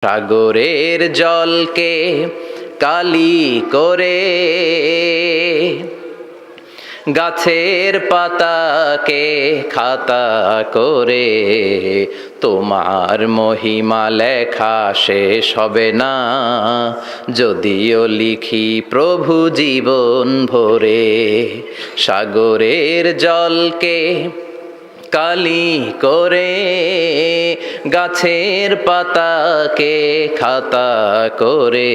সাগরের জলকে কালি করে, গাছের পাতাকে খাতা করে, তোমার মহিমা লেখা শেষ হবে না, যদিও লিখি প্রভু জীবন ভরে। সাগরের জলকে কালি করে, গাছের পাতাকে খাতা করে,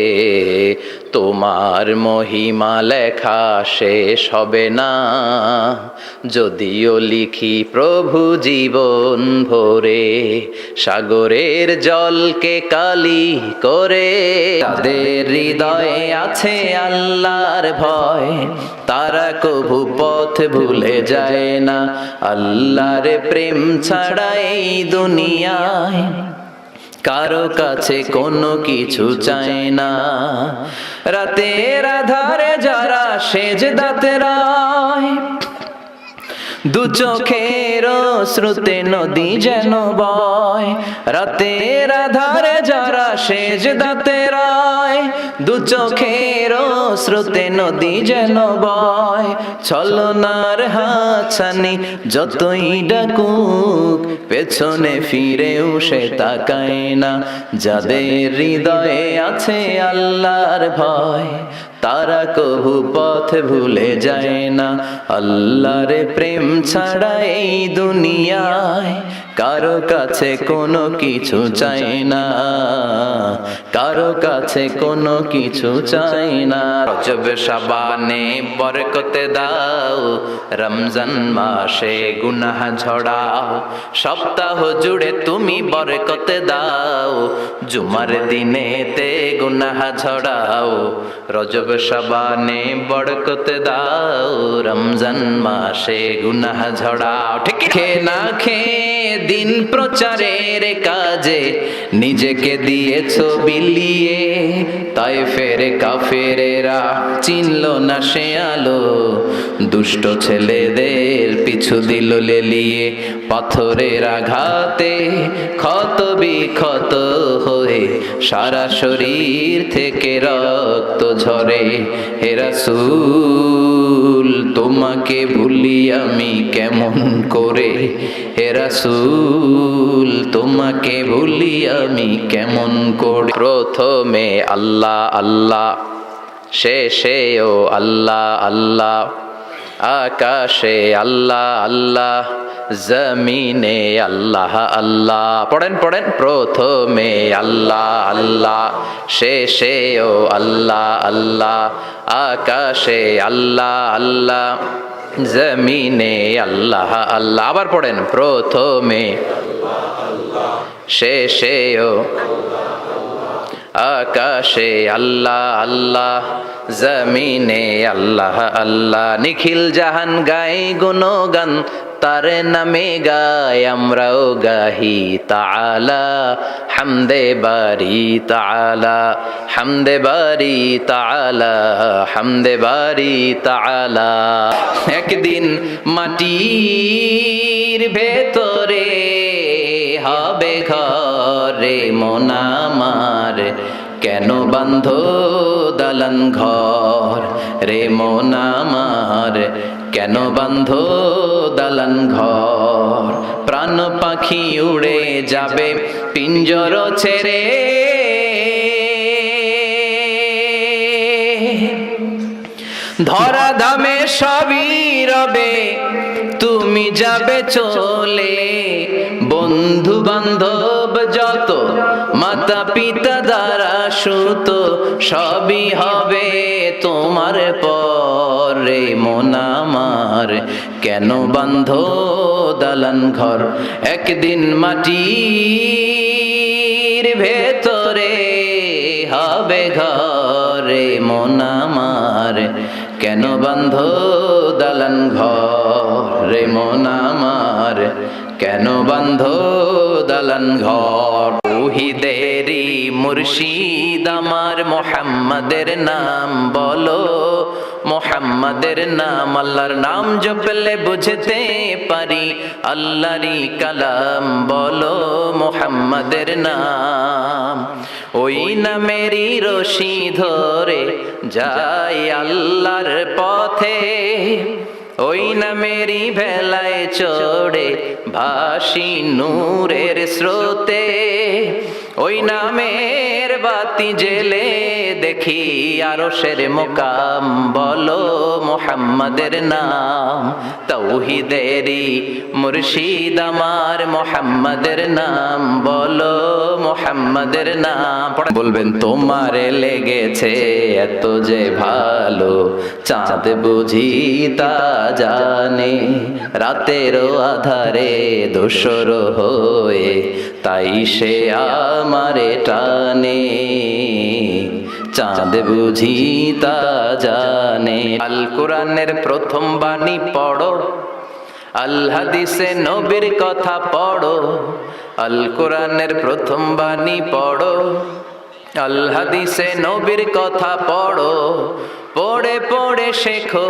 তোমার মহিমা লেখা শেষ হবে না, যদিও লিখি প্রভু জীবন ভরে। সাগরের জলকে কালি করে, তাদের হৃদয়ে আছে আল্লাহর ভয়, তারা কভু পথ ভুলে যায় না। আল্লাহর প্রেম ছাড়া এই দুনিয়ায় কারো কাছে কোনো কিছু চায় না। রাতের আধারে যারা সেজদাতে রয়, দু চোখের শ্রুতে নদী যেন বয়। রাতের আধারে যারা সেজদাতে রয়, দু চোখের শ্রুতে নদী যেন বয়। ছলনার হাতছানি যতই ডাকুক, পেছনে ফিরেও সে তাকায় না। যাদের হৃদয়ে আছে আল্লাহর ভয়, তারা কভু পথ ভুলে যায় না। আল্লাহর প্রেম ছাড়া এই দুনিয়ায় কারো কাছে কোনো কিছু চাই না, কারো কাছে কোনো কিছু চাই না। রজব শাবানে বরকতে দাও, রমজান মাসে গুনাহ ঝড়াও। সপ্তাহ জুড়ে তুমি বরকতে দাও, জুমার দিনেতে গুনাহ ঝড়াও। রজব শাবানে বরকতে দাও, রমজান মাসে গুনাহ ঝড়াও। ঠিক খেয়ে না খেয়ে দিন প্রচারের কাজে নিজেকে দিয়েছো বিলিয়ে। তায়েফের কাফেরেরা চিনলো না সে আলো, দুষ্ট ছেলেদের পিছু দিল লেলিয়ে। পাথরের আঘাতে ক্ষত বিক্ষত হয়ে সারা শরীর থেকে রক্ত ঝরে। হে রাসূল তোমাকে ভুলি আমি কেমন করে, হে রাসূল তোমাকে ভুলি আমি কেমন করে। প্রথমে আল্লাহ আল্লাহ, শেষেও আল্লাহ আল্লাহ, আকাশে আল্লাহ আল্লাহ, জমিনে আল্লাহ আল্লাহ। পড়েন পড়েন। প্রথমে আল্লাহ আল্লাহ, শেষেও আল্লাহ আল্লাহ, আকাশে আল্লাহ আল্লাহ, জমিনে আল্লাহ আল্লাহ। আবার পড়েন। প্রথমে শেষেও আকাশে আল্লাহ আল্লাহ, জমিনে আল্লাহ আল্লাহ। নিখিল জাহান গাই গুণগান, তার নামে গাই আমরাও গাহি তাআলা। হামদে বারি তাআলা, হামদে বারি তাআলা, হামদে বারি তাআলা। একদিন মাটির ভেতরে হবে ঘরে মন আমার, কেন বাঁধো দালান ঘর রে মন আমার, কেন বাঁধো দালান ঘর। প্রাণ পাখি উড়ে যাবে পিঞ্জর ছেড়ে, ধরা ধামে সবই রবে তুমি যাবে চলে। বন্ধু বান্ধব যত, মাতা পিতা দ্বারা সুত, সবই হবে তোমার পরে মন আমার, কেন বাঁধো দালান ঘর। একদিন মাটির ভেতরে হবে ঘরে মন আমার, কেন বাঁধো দালান ঘর রে মন আমার, কেন বাঁধো দালান ঘর। তৌহিদেরি মুর্শিদ আমার মোহাম্মদের নাম বলো, মোহাম্মদের নাম আল্লাহর নাম জপলে বুঝতে পারি, আল্লাহরই কালাম বলো মোহাম্মদের নাম। ওই নামেরই রশি ধরে যাই আল্লাহর পথে, ওই নামেরই ভেলায় চড়ে ভাসি নূরের স্রোতে, ওই নামের বাতি জেলে দেখি আরশের মুকাম, বলো মুহাম্মাদের নাম। তাওহীদেরই মুর্শিদ আমার মুহাম্মাদের নাম, বলো মুহাম্মাদের নাম। বলবেন তোমারে লেগেছে এত যে ভালো, চাঁদ বুঝি তা জানে, রাতেরও আধারে দোসর হয়ে তাই সে আমারে টানে, চাঁদ বুঝি তা জানে। আল কোরআনের প্রথম বাণী পড়ো, আল হাদিসে নবীর কথা পড়ো। আল কোরআনের প্রথম বাণী পড়ো, আল হাদিসে নবীর কথা পড়ো। পড়ে পড়ে শেখো,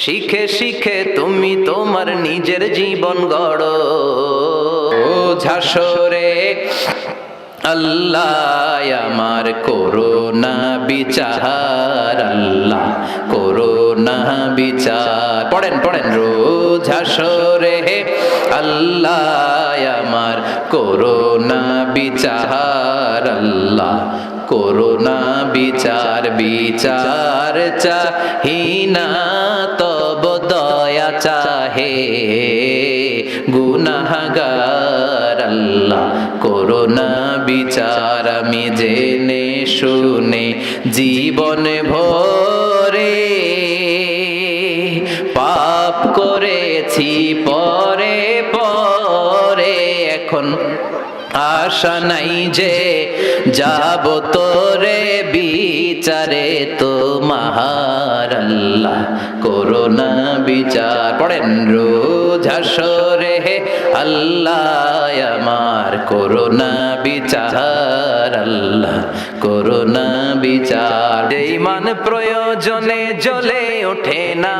শিখে শিখে তুমি তোমার নিজের জীবন গড়ো। ও ঝাসরে আল্লাহ আমার করোনা বিচার, আল্লাহ করোনা বিচার। পড়েন পড়েন রোজ হাসরে আল্লাহ আমার করোনা বিচার, আল্লাহ করোনা বিচার। বিচার চাহিনা তব দয়া চাহে গুনাহগার, আল্লাহ করোনা বিচার। আমি জেনে শুনে জীবন ভরে পাপ করেছি পরে পরে, এখন আশা নাই যে যাব তোরে বিচারে তোমার, আল্লাহ করোনা বিচার। পড়েন রোজ হাসরে আল্লাহ আমার করোনা বিচার, আল্লাহ করোনা বিচার। ঈমান প্রয়োজনে জ্বলে ওঠে না,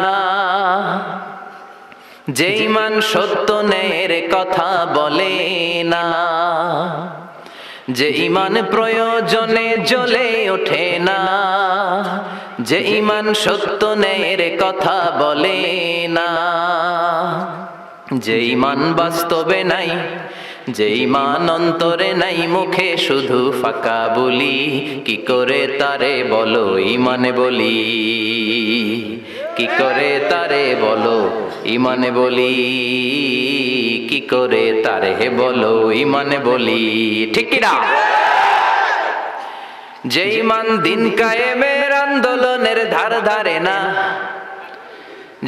যে ঈমান সত্য ন্যায়ের কথা বলে না, যে ঈমান প্রয়োজনে জ্বলে ওঠে না, যে ঈমান সত্য ন্যায়ের কথা বলে না, যে ঈমান বাস্তবে নাই, যে ঈমান অন্তরে নাই, মুখে শুধু ফাঁকা বলি, কি করে তারে বলো ঈমানে বলি, কি করে তারে বলো ঈমানে বলি, কি করে তারে বলো ঈমানে বলি। ঠিক কি না? যে ঈমান দিন কায়েমের আন্দোলনের ধার ধারে না,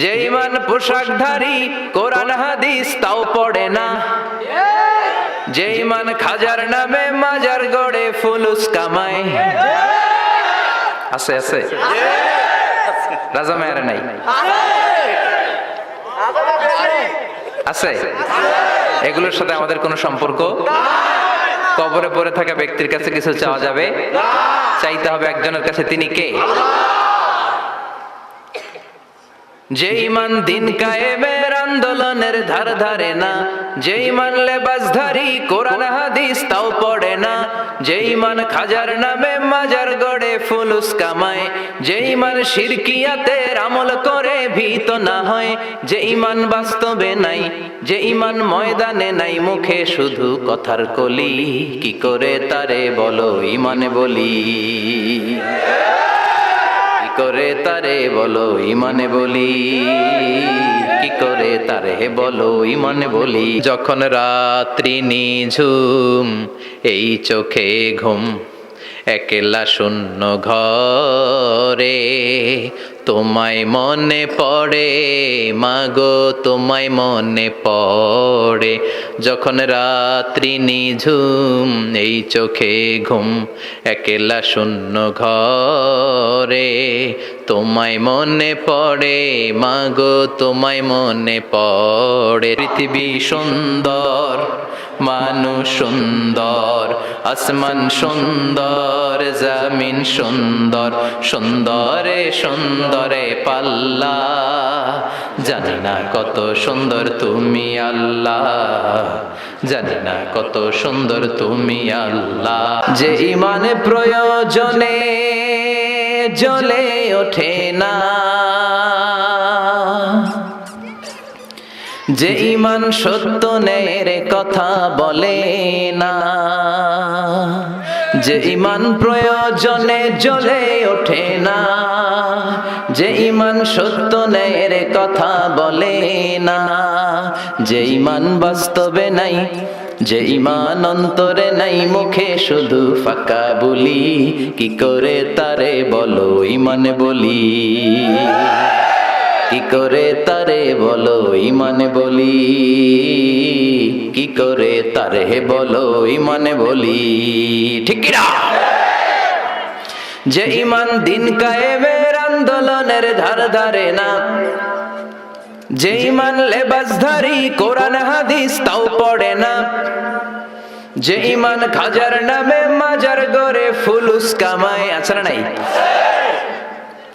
যে ঈমান পোশাকধারী কোরআন হাদিস তাও পড়ে না, যে ঈমান খাজার নামে মাজার গড়ে ফুলুস কামায়। আছে আছে রাজা মেয়ারে নাই আছে, এগুলোর সাথে আমাদের কোনো সম্পর্ক। কবরে পড়ে থাকা ব্যক্তির কাছে কিছু চাওয়া যাবে? চাইতে হবে একজনের কাছে, তিনি কে? যে ঈমান দিন কায়েমের আন্দোলনের ধার ধারে না, যে ঈমান লেবাসধারী কোরআন হাদিস তাও পড়ে না, যে ঈমান খাজার নামে মাজার গড়ে ফুলুস কামায়, যে ঈমান শিরকিয়াতের আমল করে ভীত না হয়, যে ঈমান বাস্তবে নাই, যে ঈমান ময়দানে নাই, মুখে শুধু কথার কলি, কি করে তারে বলো ঈমানে বলি, কি করে তারে বলো ঈমানে বলি, কি করে তারে বলো ঈমানে বলি। যখন রাত্রি নিঝুম এই চোখে ঘুম, একলা শূন্য ঘরে, তোমায় মনে পড়ে মাগো তোমায় মনে পড়ে। যখন রাত্রি নিঝুম এই চোখে ঘুম, একলা শূন্য ঘরে, তোমায় মনে পড়ে মাগো তোমায় মনে পড়ে। পৃথিবী সুন্দর মানুষ সুন্দর, আসমান সুন্দর, জমিন সুন্দর, সুন্দরে সুন্দরে পাল্লা। জানি না কত সুন্দর তুমি আল্লাহ, জানি না কত সুন্দর তুমি আল্লাহ। যে ইমানে প্রয়োজনে জ্বলে ওঠে না, যে ইমান সত্য ন্যায়ের কথা বলে না, যে ইমান প্রয়োজনে জ্বলে ওঠে না, যে ইমান সত্য ন্যায়ের কথা বলে না, যে ইমান বাস্তবে নাই, যে ইমান অন্তরে নাই, মুখে শুধু ফাঁকা বলি, কি করে তারে বলো ইমান বলি, কি করে তারে বলো ইমান বলি, কি করে তারে বলো ইমান বলি, ঠিক কি না? যে ইমান দিন কায়েমের আন্দোলনের ধার ধারে না, যে ইমান লেবাসধারী কোরআন হাদিস তাও পড়ে না, যে ইমান খাজার নামে মাজার গড়ে ফুলুস কামায়, আছে না নাই?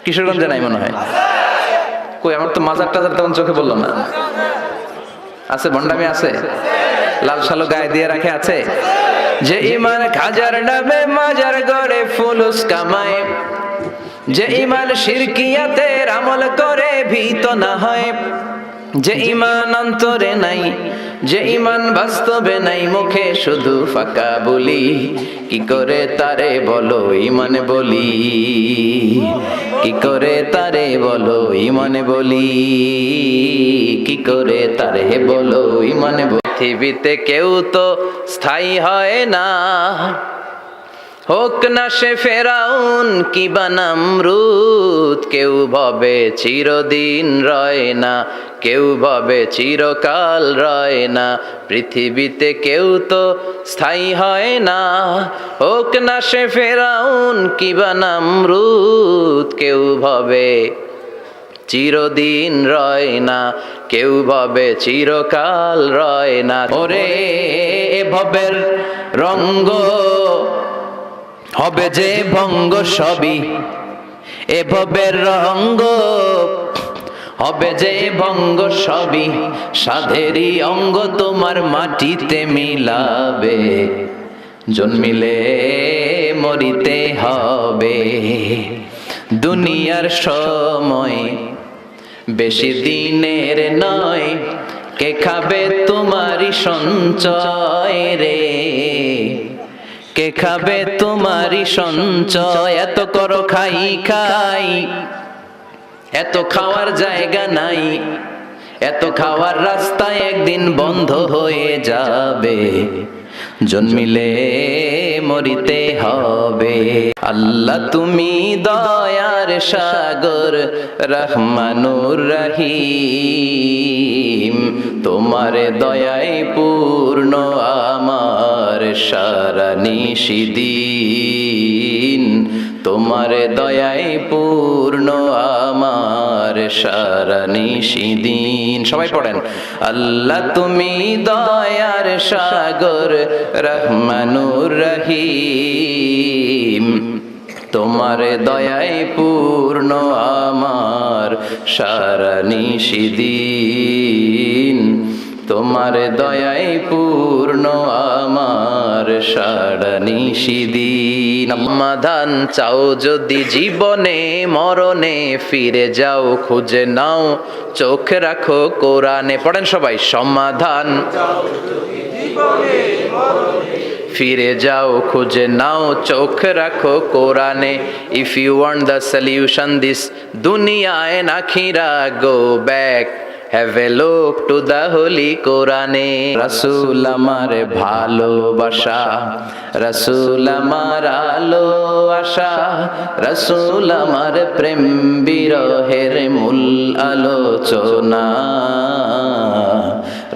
কিশোরগঞ্জে নাই মনে হয়। কই আমার তো মাজার টাজার তেমন চোখে বললো না। আছে ভণ্ডামি আছে, লাল সালো গায়ে দিয়ে রাখে আছে। যে ইমান খাজার নামে মাজার গড়ে ফুলুস কামায়, যে ইমান শিরকিয়াতের আমল করে ভীত না হয়, যে ইমান অন্তরে নাই, যে ইমান বাস্তবে নাই, মুখে শুধু ফাঁকা বলি, কি করে তারে বলো ইমান বলি, কি করে তারে বলো ইমান বলি, কি করে তারে বলো ইমান বলি। পৃথিবীতে কেউ তো স্থায়ী হয় না, হোক না সে ফেরাউন কিবা নমরুদ, কেউ ভাবে চিরদিন রয় না, কেউ ভাবে চিরকাল রয় না। পৃথিবীতে কেউ তো স্থায়ী হয় না, হোক না সে ফেরাউন কিবা নমরুদ, কেউ ভাবে চিরদিন রয় না, কেউ ভাবে চিরকাল রয় না। ওরে ভবের রঙ্গ হবে যে ভঙ্গ সবই, এ ভবের রঙ্গ হবে যে ভঙ্গ সবই, সাধেরই অঙ্গ তোমার মাটিতে মিলাবে, জন্মিলে মরিতে হবে। দুনিয়ার সময় বেশি দিনের নয়, কে খাবে তোমারই সঞ্চয় রে, কে খাবে তোমারই সঞ্চয়। এত করো খাই খাই, এত খাওয়ার জায়গা নাই, এত খাওয়ার রাস্তা একদিন বন্ধ হয়ে যাবে, জন্মিলে মরিতে হবে। আল্লাহ তুমি দয়ার সাগর, রহমানুর রহিম, তোমার দয়ায় পূর্ণ আমার সারা নিশিদিন, তোমার দয়ায় পূর্ণ আমার সারা নিশিদিন। সবাই পড়েন, আল্লাহ তুমি দয়ার সাগর, রহমানুর রহিম, তোমার দয়ায় পূর্ণ আমার সারা নিশিদিন, তোমার দয়ায় পূর্ণ আমার সারা নিশিদিন। সমাধান চাও যদি জীবনে মরণে, ফিরে যাও খুঁজে নাও চোখ রাখো কোরআনে। পড়েন সবাই, সমাধান ফিরে যাও খুঁজে নাও চোখ রাখো কোরআনে। If you want the solution this দুনিয়া এন্ড আখিরা, go back have a look to the holy কোরআনে। রাসূল আমার ভালোবাসা, রাসূল আমার আলো আশা, রাসূল আমার প্রেম বিরহের মূল আলোচনা,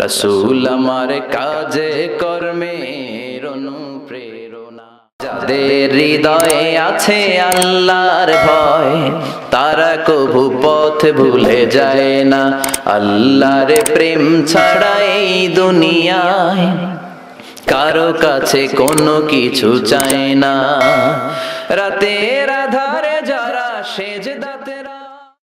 রাসূল আমার কাজে কর্মের অনুপ্রেরণা। যাদের হৃদয়ে আছে আল্লাহর ভয়, তারা কভু পথ ভুলে যায় না। আল্লাহর প্রেম ছাড়া এই দুনিয়ায় কারো কাছে কোনো কিছু চায় না। রাতের আধার